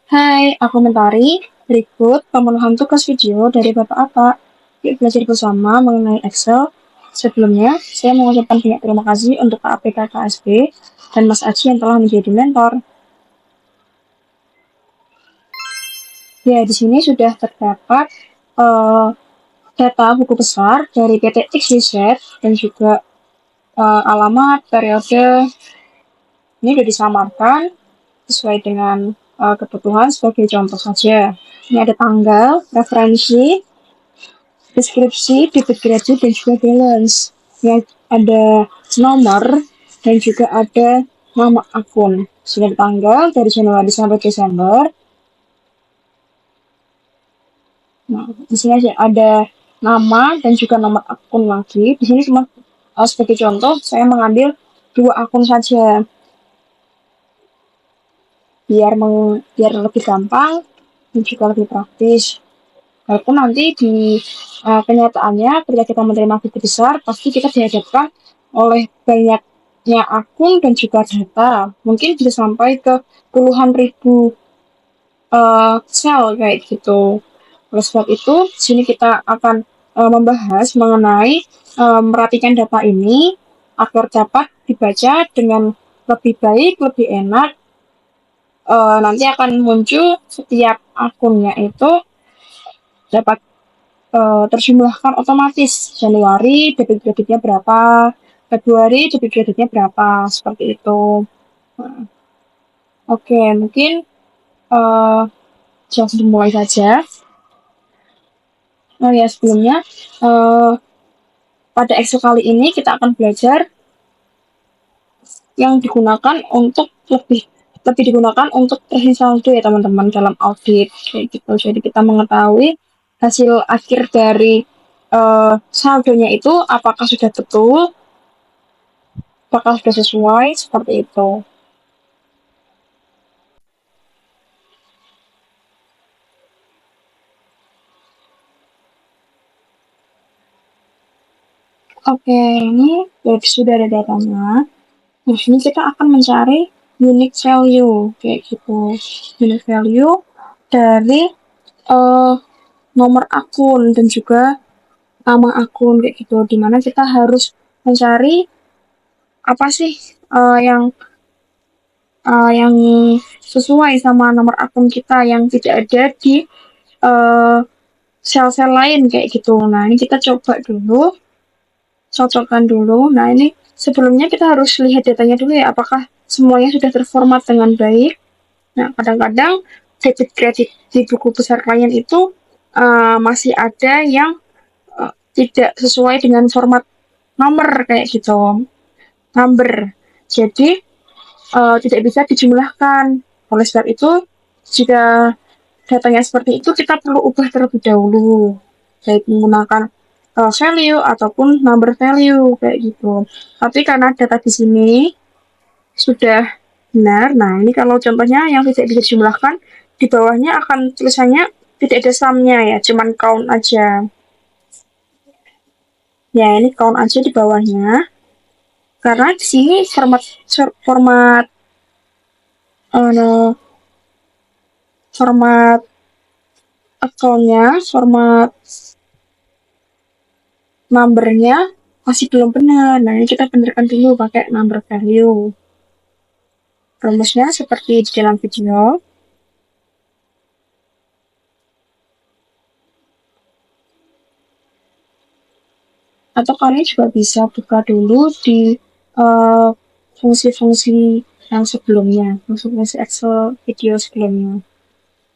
Hai, aku Mentari. Berikut pemenuhan tugas video dari Bapak Apa. Yuk belajar bersama mengenai Excel. Sebelumnya, saya mengucapkan banyak terima kasih untuk KAPK KSB dan Mas Aji yang telah menjadi mentor. Ya, di sini sudah terdapat eh, data buku besar dari PT XYZ dan juga alamat, periode. Ini sudah disamarkan sesuai dengan kebutuhan sebagai contoh saja. Ini ada tanggal, referensi, deskripsi, debit kredit, dan juga balance. Ya, ada nomor dan juga ada nama akun. Sudah tanggal dari Januari sampai Desember. Nah, di sini ada nama dan juga nomor akun lagi. Di sini cuma sebagai contoh, saya mengambil 2 akun saja biar lebih gampang dan juga lebih praktis. Walaupun nanti di kenyataannya ketika kita menerima buku besar, pasti kita dihadapkan oleh banyaknya akun dan juga data. Mungkin bisa sampai ke puluhan ribu sel kayak gitu. Oleh sebab itu, di sini kita akan membahas mengenai merapikan data ini agar dapat dibaca dengan lebih baik, lebih enak. Nanti akan muncul setiap akunnya itu dapat terjumlahkan otomatis. Januari debit kreditnya berapa, Februari debit kreditnya berapa, seperti itu. Nah, oke, mungkin uh, langsung dimulai saja. Oh ya, sebelumnya uh, pada Excel kali ini kita akan belajar yang digunakan untuk lebih digunakan untuk tracing saldo ya teman-teman dalam audit kayak gitu. Jadi kita mengetahui hasil akhir dari saldonya itu apakah sudah betul, apakah sudah sesuai seperti itu. Oke, ini sudah ada datanya. Di sini kita akan mencari unique value kayak gitu. Unique value dari uh, nomor akun dan juga nama akun kayak gitu. Dimana kita harus mencari apa sih yang sesuai sama nomor akun kita yang tidak ada di uh, sel-sel lain kayak gitu. Nah, ini kita coba dulu, cocokkan dulu. Nah, ini sebelumnya kita harus lihat datanya dulu ya, apakah semuanya sudah terformat dengan baik. Nah, kadang-kadang debit kredit di buku besar klien itu masih ada yang tidak sesuai dengan format nomor kayak gitu, number. Jadi tidak bisa dijumlahkan. Oleh sebab itu, jika datanya seperti itu, kita perlu ubah terlebih dahulu, baik menggunakan value ataupun number value kayak gitu. Tapi karena data di sini sudah benar, nah ini kalau contohnya yang tidak bisa dijumlahkan, di bawahnya akan tulisannya tidak ada sumnya ya, cuman count aja. Ya ini count aja di bawahnya. Karena di sini format uh, format akunnya, format numbernya masih belum benar. Nah, ini kita benarkan dulu pakai number value. Rumusnya seperti di dalam video. Atau kalian juga bisa buka dulu di fungsi-fungsi yang sebelumnya, fungsi-fungsi Excel video sebelumnya.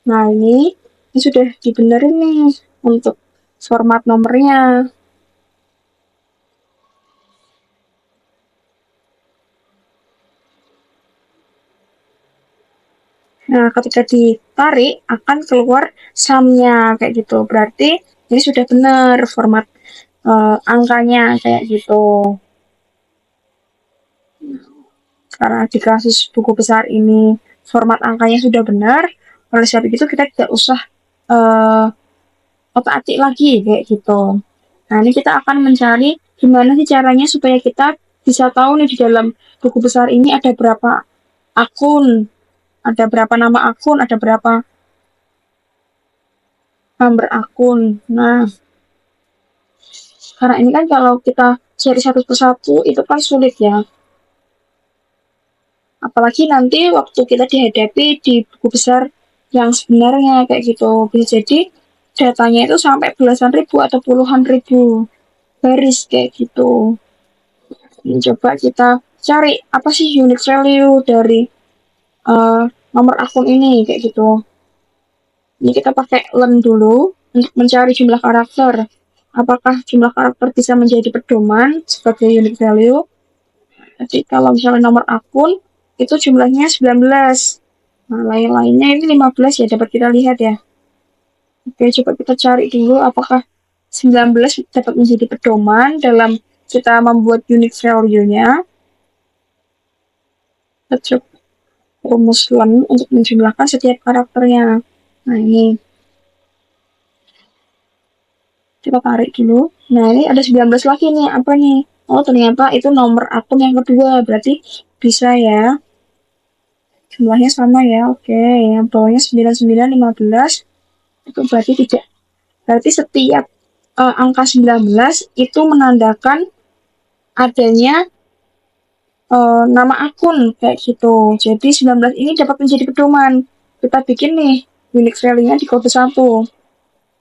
Nah, ini sudah dibenerin nih untuk format nomornya. Nah, ketika ditarik akan keluar sumnya kayak gitu. Berarti ini sudah benar format angkanya kayak gitu. Karena di kasus buku besar ini format angkanya sudah benar, oleh sebab itu kita tidak usah uh, otak-atik lagi kayak gitu. Nah, ini kita akan mencari gimana sih caranya supaya kita bisa tahu nih di dalam buku besar ini ada berapa akun. Ada berapa nama akun, ada berapa number akun. Nah, karena ini kan kalau kita cari satu persatu itu kan sulit ya. Apalagi nanti waktu kita dihadapi di buku besar yang sebenarnya kayak gitu. Bisa jadi datanya itu sampai belasan ribu atau puluhan ribu baris kayak gitu. Ini coba kita cari apa sih unique value dari uh, nomor akun ini kayak gitu. Ini kita pakai len dulu untuk mencari jumlah karakter. Apakah jumlah karakter bisa menjadi pedoman sebagai unique value? Jadi kalau misalnya nomor akun itu jumlahnya 19. Nah, lain-lainnya ini 15 ya dapat kita lihat ya. Oke, coba kita cari dulu apakah 19 dapat menjadi pedoman dalam kita membuat unique value-nya. Kita coba rumus len untuk menjumlahkan setiap karakternya. Nah, ini kita tarik dulu. Nah, ini ada 19 lagi nih. Apa nih? Oh, ternyata itu nomor akun yang kedua. Berarti bisa ya. Jumlahnya sama ya. Oke, yang bawahnya 9915 itu berarti tidak. Berarti setiap angka 19 itu menandakan adanya nama akun kayak gitu. Jadi 19 ini dapat menjadi pedoman. Kita bikin nih unique value-nya di kode 1.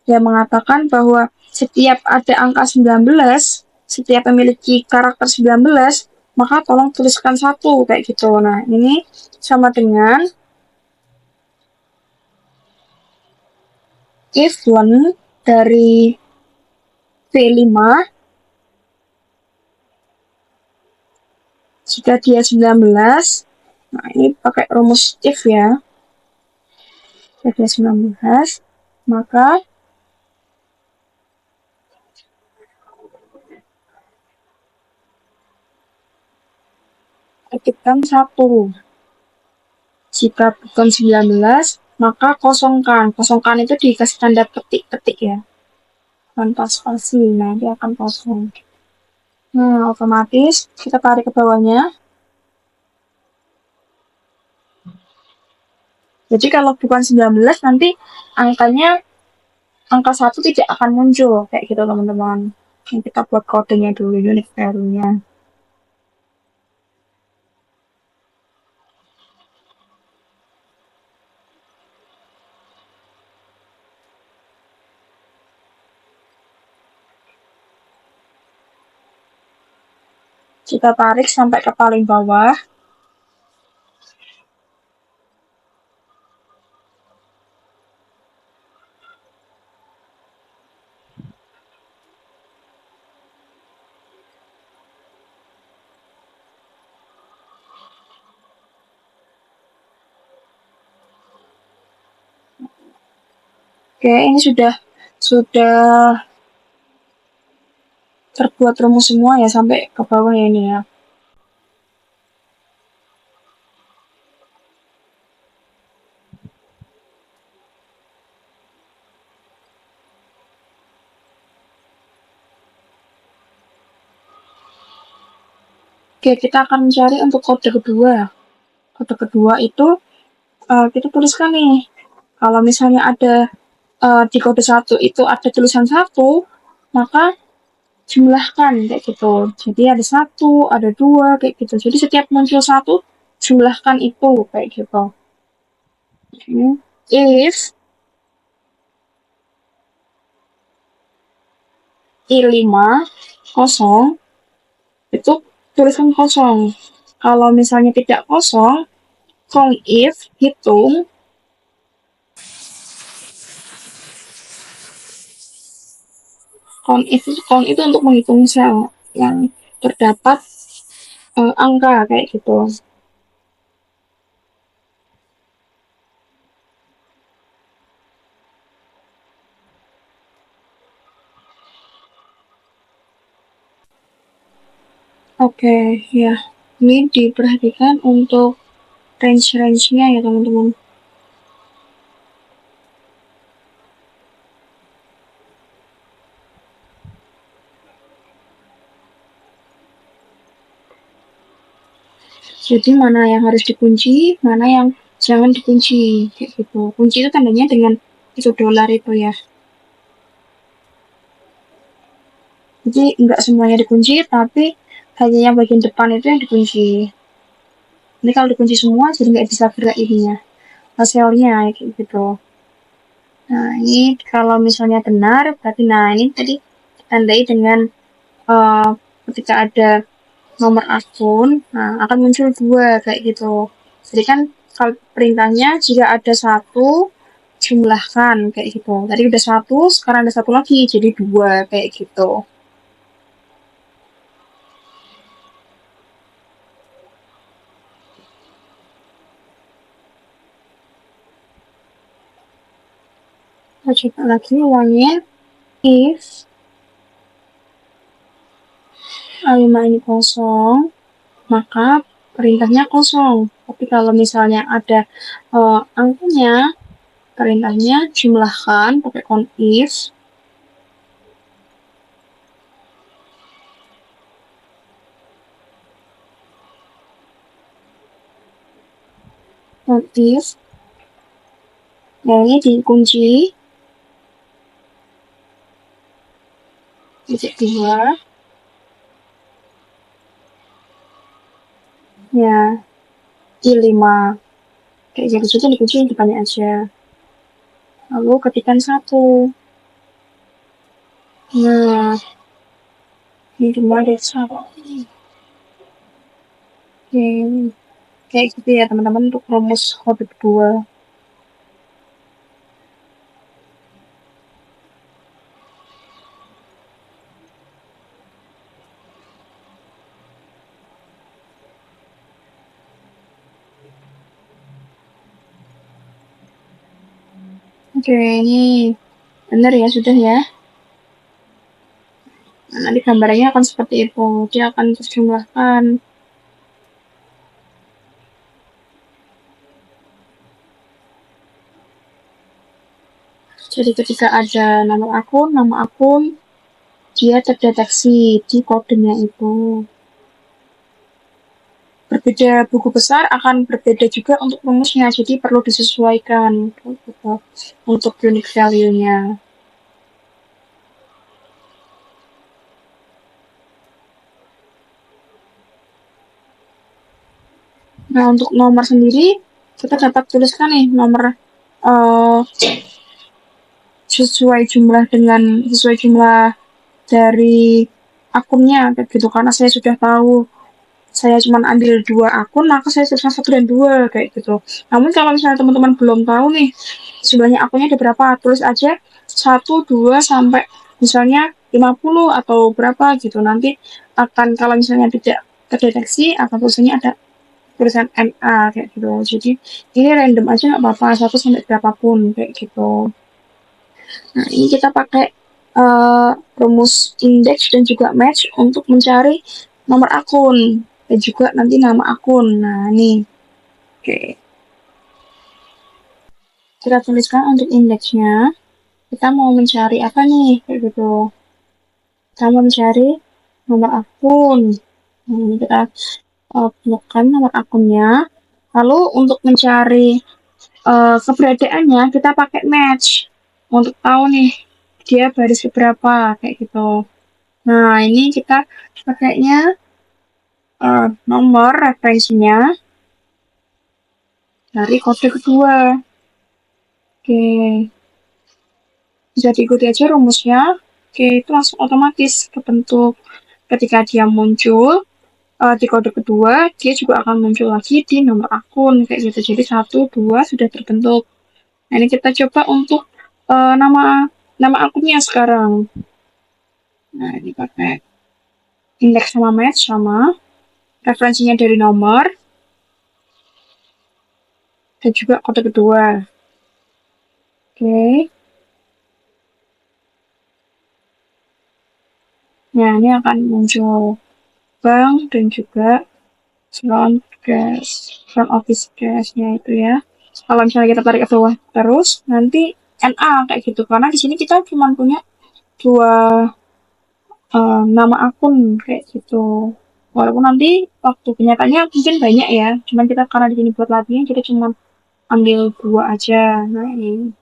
Yang mengatakan bahwa setiap ada angka 19, setiap memiliki karakter 19, maka tolong tuliskan 1 kayak gitu. Nah, ini sama dengan if len dari V5 jika dia 19. Nah, ini pakai rumus if ya. Jika dia 19, maka ketikkan 1. Jika bukan 19, maka kosongkan. Kosongkan itu dikasih tanda ketik-ketik ya. Tanpa spasi, nah dia akan kosong. Nah, otomatis kita tarik ke bawahnya. Jadi kalau bukan 19, nanti angkanya angka 1 tidak akan muncul. Kayak gitu teman-teman. Ini kita buat kodenya dulu, unique value-nya. Kita tarik sampai ke paling bawah. Oke, ini sudah terbuat rumus semua ya sampai ke bawah ya ini ya. Oke, kita akan mencari untuk kode kedua. Kode kedua itu kita tuliskan nih. Kalau misalnya ada di kode 1 itu ada tulisan 1, maka jumlahkan kayak gitu. Jadi ada 1, ada 2 kayak gitu. Jadi setiap muncul 1, jumlahkan itu kayak gitu. If I5 kosong, itu tulisan kosong. Kalau misalnya tidak kosong, if hitung count itu untuk menghitung sel yang terdapat angka kayak gitu. Oke, ya. Ini diperhatikan untuk range-nya ya teman-teman. Jadi mana yang harus dikunci, mana yang jangan dikunci kayak gitu. Kunci itu tandanya dengan itu dolar itu ya. Jadi enggak semuanya dikunci, tapi hanya yang bagian depan itu yang dikunci. Ini kalau dikunci semua jadi nggak bisa gerak ininya, hasilnya kayak gitu. Nah ini kalau misalnya benar, berarti nah ini tadi tandai dengan uh, ketika ada nomor akun, nah akan muncul dua kayak gitu. Jadi kan kalau perintahnya jika ada satu jumlahkan kayak gitu. Tadi udah satu, sekarang ada satu lagi jadi dua kayak gitu. Kita coba lagi ulangin if A5 ini kosong, maka perintahnya kosong. Tapi kalau misalnya ada angkanya, perintahnya jumlahkan pakai count if. Count if. Nah ini dikunci. Titik 2. Ya, I5. Kayak gitu-gitu dikunci yang depannya aja. Lalu ketikkan 1. Nah, ini cuma ada 1. Oke. Kayak gitu ya teman-teman untuk rumus kode kedua. Oke, ini benar ya, sudah ya. Nah, nanti gambarnya akan seperti itu. Dia akan terjumlahkan. Jadi ketika ada nama akun, dia terdeteksi di kodenya itu. Berbeda buku besar akan berbeda juga untuk rumusnya, jadi perlu disesuaikan gitu, untuk unique value-nya. Nah, untuk nomor sendiri, kita dapat tuliskan nih nomor uh, sesuai jumlah dari akunnya kayak gitu, karena saya sudah tahu saya cuma ambil 2 akun, maka saya tuliskan 1 dan 2 kayak gitu. Namun kalau misalnya teman-teman belum tahu nih jumlahnya akunnya ada berapa, tulis aja 1, 2 sampai misalnya 50 atau berapa gitu. Nanti akan kalau misalnya tidak terdeteksi akan tulisannya ada tulisan MA kayak gitu. Jadi ini random aja nggak apa-apa, 1 sampai berapapun kayak gitu. Nah, ini kita pakai rumus index dan juga match untuk mencari nomor akun dan juga nanti nama akun. Nah, ini. Oke. Kita tuliskan untuk indeksnya. Kita mau mencari apa nih? Kayak gitu. Kita mau mencari nomor akun. Nah, ini kita buatkan nomor akunnya. Lalu untuk mencari keberadaannya, kita pakai match. Untuk tahu nih, dia baris keberapa, kayak gitu. Nah, ini kita pakainya nomor referensinya dari kode kedua. Oke, bisa diikuti aja rumusnya. Oke, itu langsung otomatis kebentuk. Ketika dia muncul di kode kedua, dia juga akan muncul lagi di nomor akun kayak gitu. Jadi 1, 2 sudah terbentuk. Nah, ini kita coba untuk nama akunnya sekarang. Nah, ini pakai indeks sama match sama. Referensinya dari nomor dan juga kode kedua. Oke. Nah, ini akan muncul bank dan juga front office cash-nya itu ya. Kalau misalnya kita tarik ke bawah terus, nanti NA kayak gitu. Karena di sini kita cuma punya 2 nama akun kayak gitu. Walaupun nanti waktu kenyataannya mungkin banyak ya. Cuman kita karena di sini buat latihan, kita cuma ambil dua aja. Nah, ini.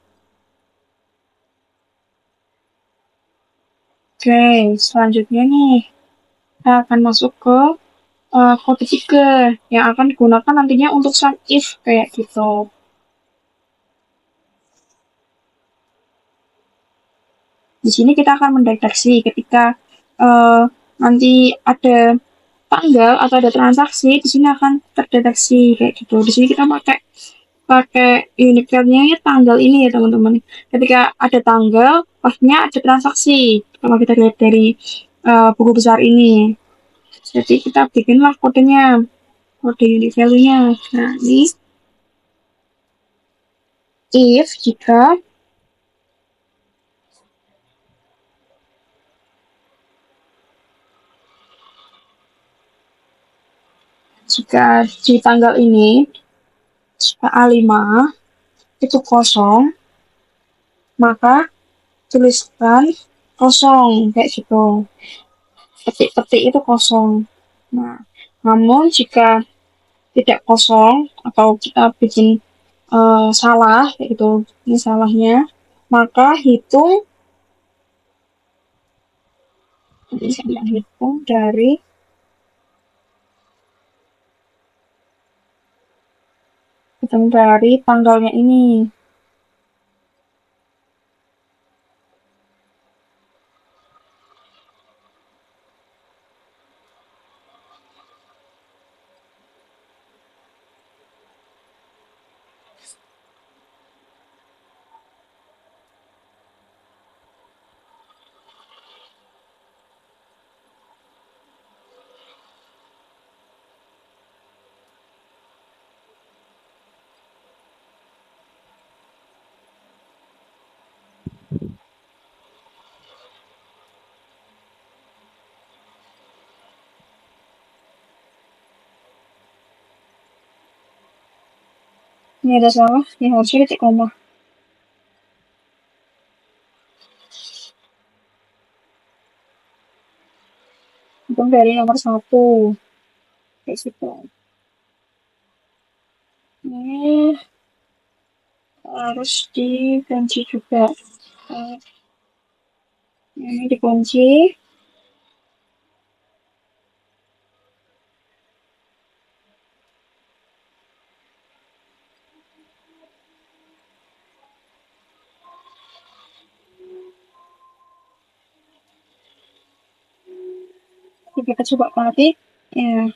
Oke, selanjutnya nih, kita akan masuk ke kode 3 yang akan digunakan nantinya untuk sum if kayak gitu. Di sini kita akan mendeteksi ketika nanti ada tanggal atau ada transaksi, di sini akan terdeteksi kayak gitu. Di sini kita pakai pakai unicornnya ya tanggal ini ya teman-teman. Ketika ada tanggal, pastinya ada transaksi. Kalau kita lihat dari buku besar ini, jadi kita bikinlah kodenya, kode unique value-nya. Nah, ini if jika di tanggal ini jika A5 itu kosong, maka tuliskan kosong kayak gitu. Petik-petik itu kosong. Nah, namun jika tidak kosong atau kita bikin salah kayak gitu, ini salahnya, maka hitung dari tanggalnya ini. Ini ada salah, yang harusnya titik koma. Hitung dari nomor 1 kayak gitu. Ini harus dikunci juga. Ini dikunci. Kita coba ketik. Ya,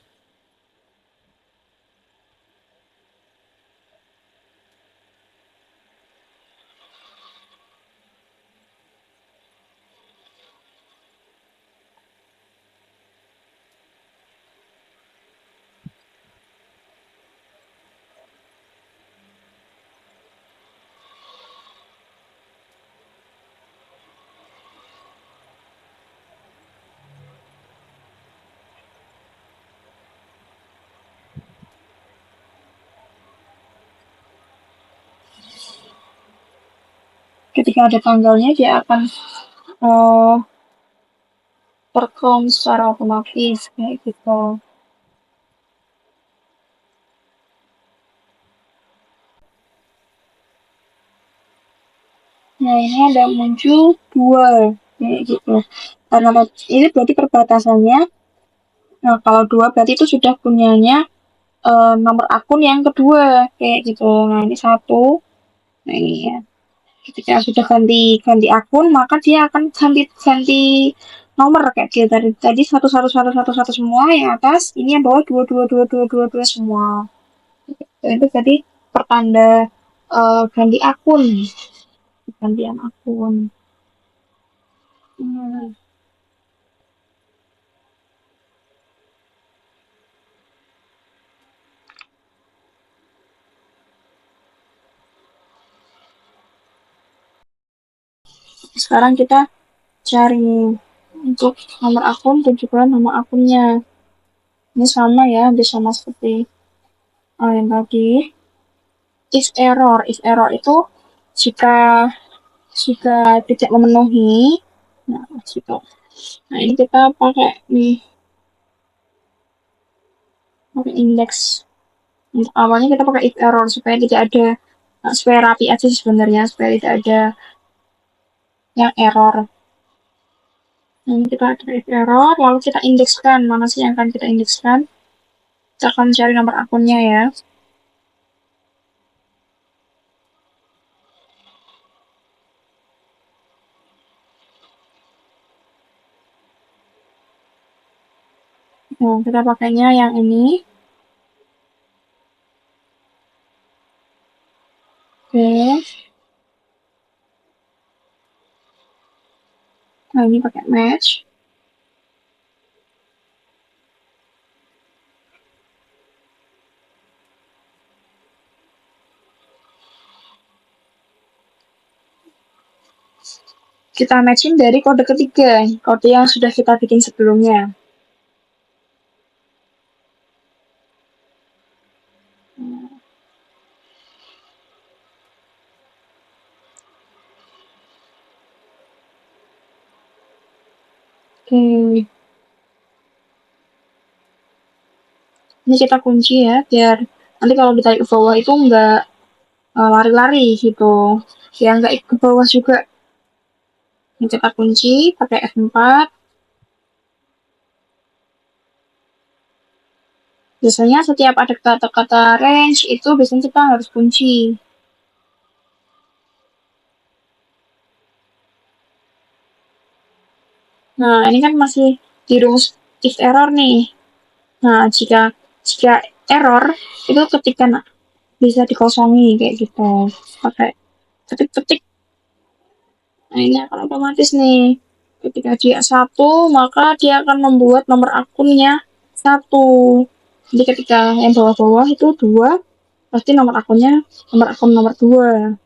ketika ada tanggalnya dia akan uh, tercount secara otomatis kayak gitu. Nah, ini ada muncul 2 kayak gitu. Karena ini berarti perbatasannya. Nah, kalau 2 berarti itu sudah punyanya nomor akun yang kedua kayak gitu. Nah, ini 1. Nah, ini ya. Ketika sudah ganti ganti akun, maka dia akan ganti ganti nomor kayak gitu. Tadi 11111 semua yang atas, ini yang bawah 222222 semua. Itu tadi pertanda ganti akun, gantian akun. Hmm. Sekarang kita cari untuk nomor akun dan juga nama akunnya. Ini sama ya, hampir sama seperti yang tadi. If error itu jika jika tidak memenuhi, nah gitu. Nah ini kita pakai nih, pakai indeks. Untuk awalnya kita pakai if error supaya tidak ada Nah, supaya rapi aja sih sebenarnya, supaya tidak ada yang error. Nah, kita create error, lalu kita indekskan. Mana sih yang akan kita indekskan? Kita akan cari nomor akunnya ya. Nah, kita pakainya yang ini. Oke. Nah, ini pakai match. Kita matching dari kode ketiga, kode yang sudah kita bikin sebelumnya. Oke. Ini kita kunci ya, biar nanti kalau ditarik ke bawah itu nggak lari-lari gitu. Ya nggak ikut ke bawah juga. Ini kita kunci pakai F4. Biasanya setiap ada kata-kata range itu biasanya kita harus kunci. Nah, ini kan masih di rumus if error nih. Nah, jika error itu ketika bisa dikosongi kayak gitu. Pakai ketik-ketik. Nah, ini akan otomatis nih. Ketika dia satu, maka dia akan membuat nomor akunnya satu. Jadi ketika yang bawah-bawah itu dua, pasti nomor akunnya nomor akun nomor dua.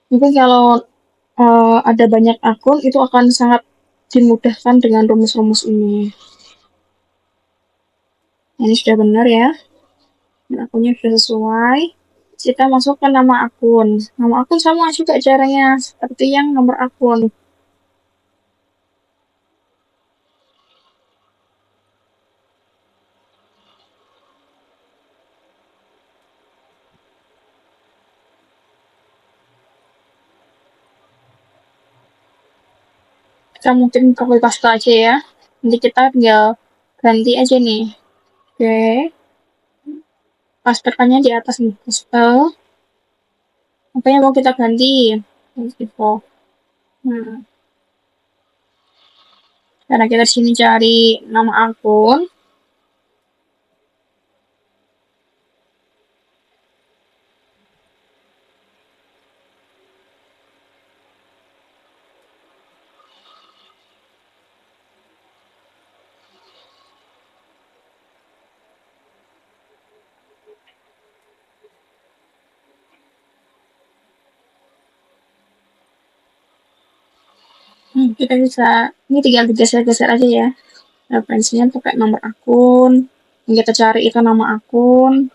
Mungkin kalau ada banyak akun itu akan sangat dimudahkan dengan rumus-rumus ini. Nah, ini sudah benar ya. Dan akunnya sudah sesuai. Kita masukkan nama akun. Nama akun sama juga caranya seperti yang nomor akun. Kita mungkin copy paste aja ya. Nanti kita tinggal ganti aja nih. Oke. Pastekannya di atas nih. Paste. Apa yang mau kita ganti? Info. Nah, karena kita di sini cari nama akun. Kita bisa, ini tinggal digeser-geser aja ya. Referensinya pakai nomor akun. Yang kita cari itu nama akun.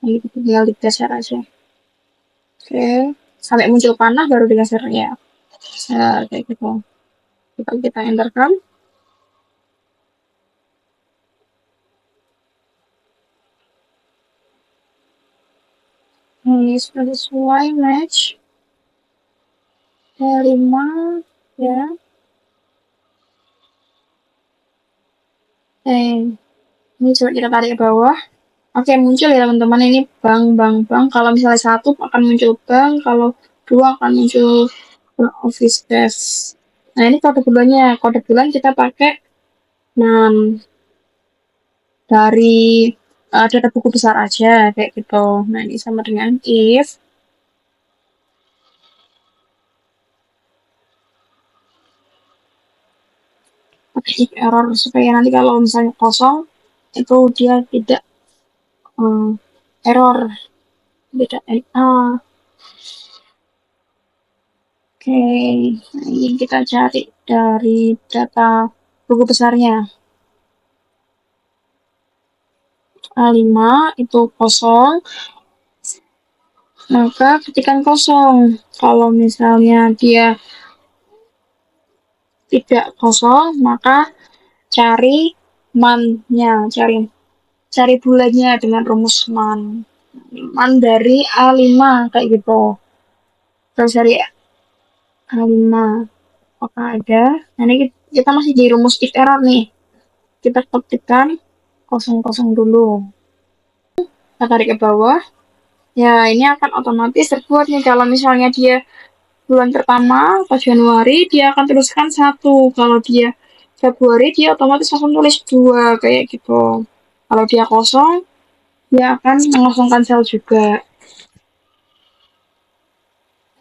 Ini tinggal digeser aja. Oke. Sampai muncul panah baru digeser ya. Kayak gitu. Kita enterkan. Ini sudah sesuai match. 5 ya. Ini coba kita tarik ke bawah. Oke, muncul ya teman-teman, ini bank. Kalau misalnya satu akan muncul bank, kalau dua akan muncul office desk. Nah, ini kode bulannya. Kode bulan kita pakai dari data buku besar aja kayak gitu. Nah, ini sama dengan if error supaya nanti kalau misalnya kosong itu dia tidak error, tidak NA. Oke, nah ini kita cari dari data buku besarnya. A5 itu kosong, maka ketikan kosong. Kalau misalnya dia tidak kosong, maka cari man-nya, cari bulannya dengan rumus man. dari A5 kayak gitu. Terus dari A5 apakah ada? Nah, ini kita masih di rumus if error nih. Kita ketikkan kosong kosong dulu. Kita tarik ke bawah. Ya, ini akan otomatis terbuat nih kalau misalnya dia bulan pertama atau Januari, dia akan tuliskan satu. Kalau dia Februari, dia otomatis akan tulis dua, kayak gitu. Kalau dia kosong, dia akan mengosongkan sel juga.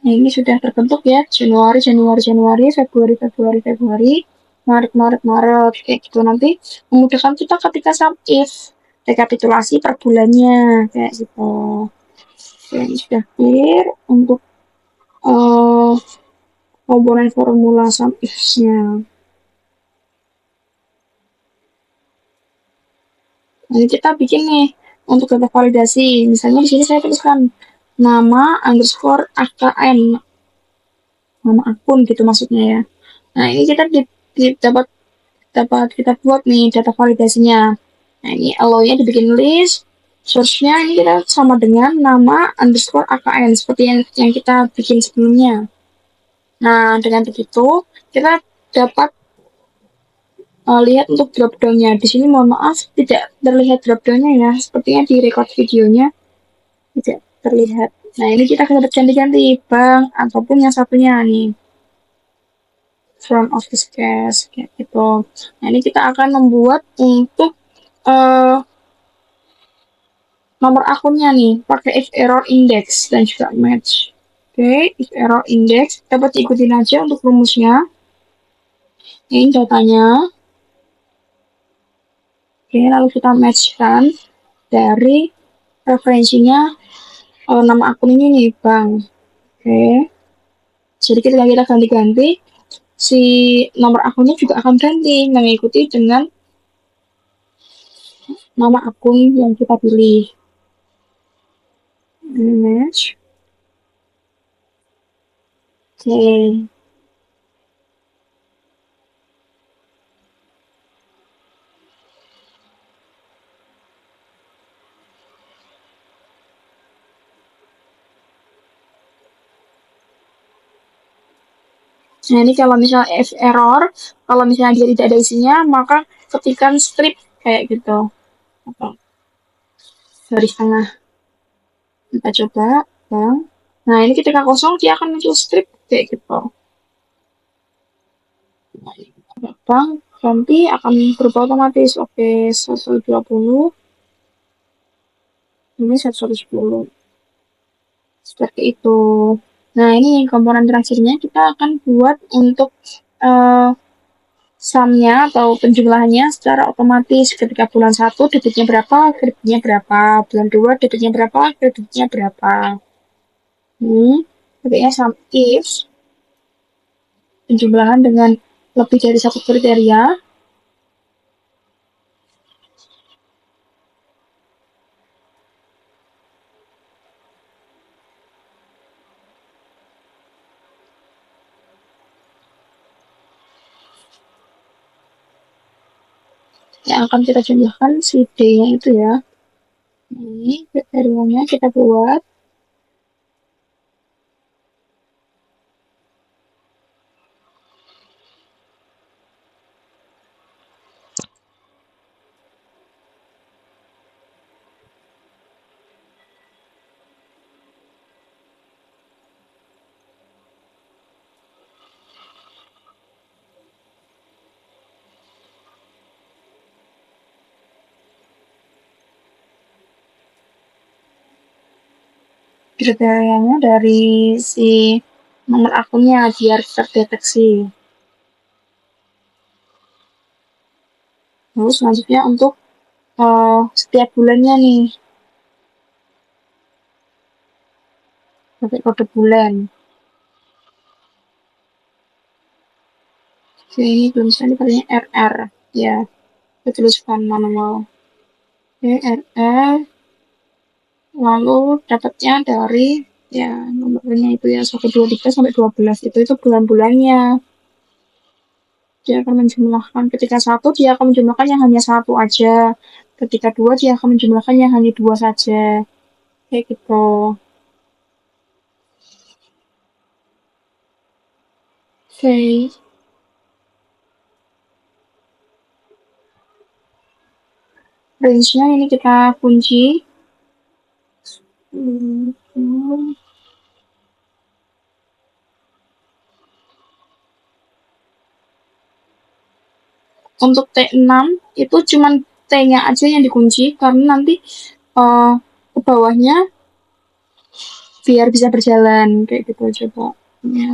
Nah, ini sudah terbentuk ya, Januari, Januari, Januari, Februari, Februari, Februari, Maret, Maret, Maret, kayak gitu. Nanti memudahkan kita ketika sum if, rekapitulasi per bulannya, kayak gitu. Oke, ini sudah clear untuk uh, komponen formula sum if-nya. Nanti kita bikin nih untuk data validasi. Misalnya di sini saya tuliskan nama underscore AKN, nama akun gitu maksudnya ya. Nah, ini kita dapat dapat kita buat nih data validasinya. Nah, ini allow-nya dibikin list, source-nya ini kita sama dengan nama underscore AKN seperti yang kita bikin sebelumnya. Nah, dengan begitu kita dapat lihat untuk drop-down-nya. Di sini mohon maaf tidak terlihat drop-down-nya ya. Sepertinya di record videonya tidak terlihat. Nah, ini kita akan ganti-ganti bank ataupun yang satunya nih. Front office cash kayak gitu. Nah, ini kita akan membuat untuk uh, nomor akunnya nih pakai if error index dan juga match. Oke, if error index dapat diikutin aja untuk rumusnya. Ini datanya. Oke, lalu kita matchkan dari referensinya nama akun ini nih bang. Oke, jadi ketika kita ganti-ganti si nomor akunnya juga akan ganti mengikuti dengan nama akun yang kita pilih. Match. Oke. Nah, ini kalau misalnya if error, kalau misalnya dia tidak ada isinya, maka ketikkan strip kayak gitu. Garis tengah. Kita coba, bang. Nah, ini ketika kosong, dia akan muncul strip kayak gitu. Bang, nanti akan berubah otomatis. Oke, 120. Ini 110. Seperti itu. Nah, ini komponen terakhirnya kita akan buat untuk uh, sumnya atau penjumlahannya secara otomatis ketika bulan 1 debitnya berapa, kreditnya berapa, bulan 2 debitnya berapa, kreditnya berapa. Debitnya sum if penjumlahan dengan lebih dari satu kriteria yang akan kita jumlahkan si D-nya itu ya. Ini kriterianya kita buat. Kriterianya dari si nomor akunnya biar terdeteksi. Lalu selanjutnya untuk setiap bulannya nih pakai kode bulan. Oke, ini belum sekali katanya RR ya, kita tuliskan manual. Oke, RR lalu dapatnya dari ya nomornya itu ya 123 sampai 12 itu bulan-bulannya. Dia akan menjumlahkan ketika 1 dia akan menjumlahkan yang hanya 1 aja, ketika 2 dia akan menjumlahkan yang hanya 2 saja. kayak gitu. Oke, range-nya ini kita kunci. Hmm, Untuk T6 itu cuman T-nya aja yang dikunci karena nanti uh, ke bawahnya biar bisa berjalan kayak gitu coba. Ya.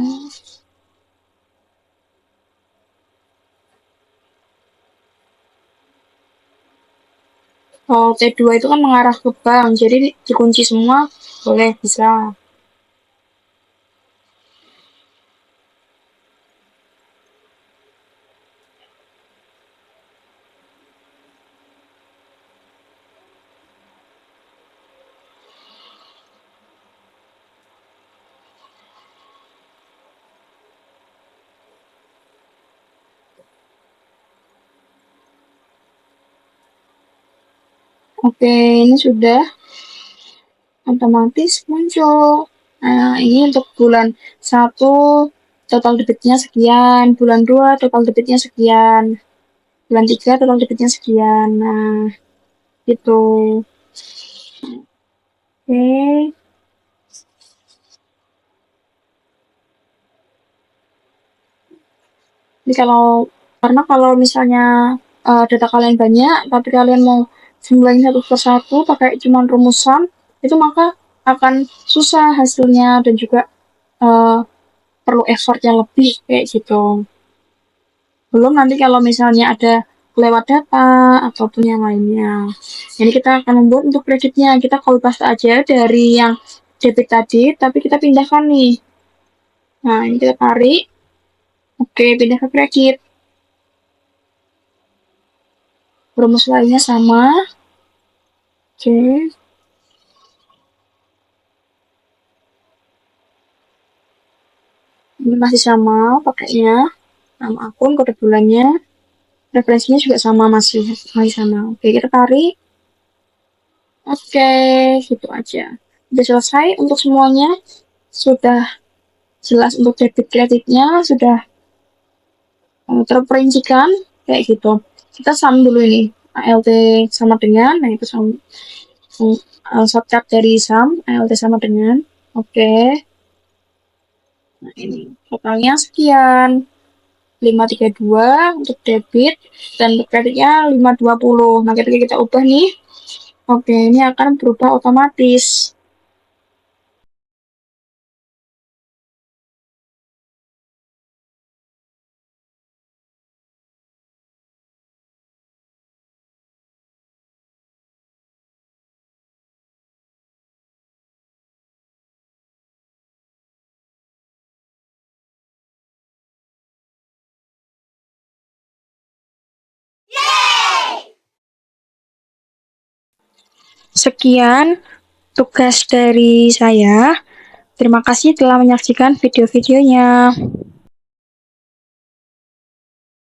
Kalau T2 itu kan mengarah ke bank, jadi dikunci semua boleh bisa. Oke, ini sudah otomatis muncul. Nah, ini untuk bulan satu total debitnya sekian, bulan 2 total debitnya sekian, bulan 3 total debitnya sekian. Nah, gitu. Oke. Jadi karena kalau misalnya data kalian banyak, tapi kalian mau jumlahin satu persatu pakai cuman rumusan, itu maka akan susah hasilnya dan juga uh, perlu effort yang lebih kayak gitu. Belum nanti kalau misalnya ada lewat data ataupun yang lainnya. Jadi kita akan membuat untuk kreditnya. Kita copy paste aja dari yang debit tadi, tapi kita pindahkan nih. Nah, ini kita tarik. Oke, pindah ke kredit. Rumus lainnya sama. Oke, ini masih sama pakainya. Nama akun, kode bulannya, referensinya juga sama masih sama. Oke, kita tarik. Oke, gitu aja. Sudah selesai untuk semuanya. Sudah jelas untuk debit kreditnya, sudah terperincikan kayak gitu. Kita sum dulu ini. ALT sama dengan, nah itu sum, shortcut dari sum, ALT sama dengan. Oke, nah ini totalnya sekian. 532 untuk debit dan untuk kreditnya 520. Nah, ketika kita ubah nih, oke, ini akan berubah otomatis. Sekian tugas dari saya. Terima kasih telah menyaksikan video-videonya.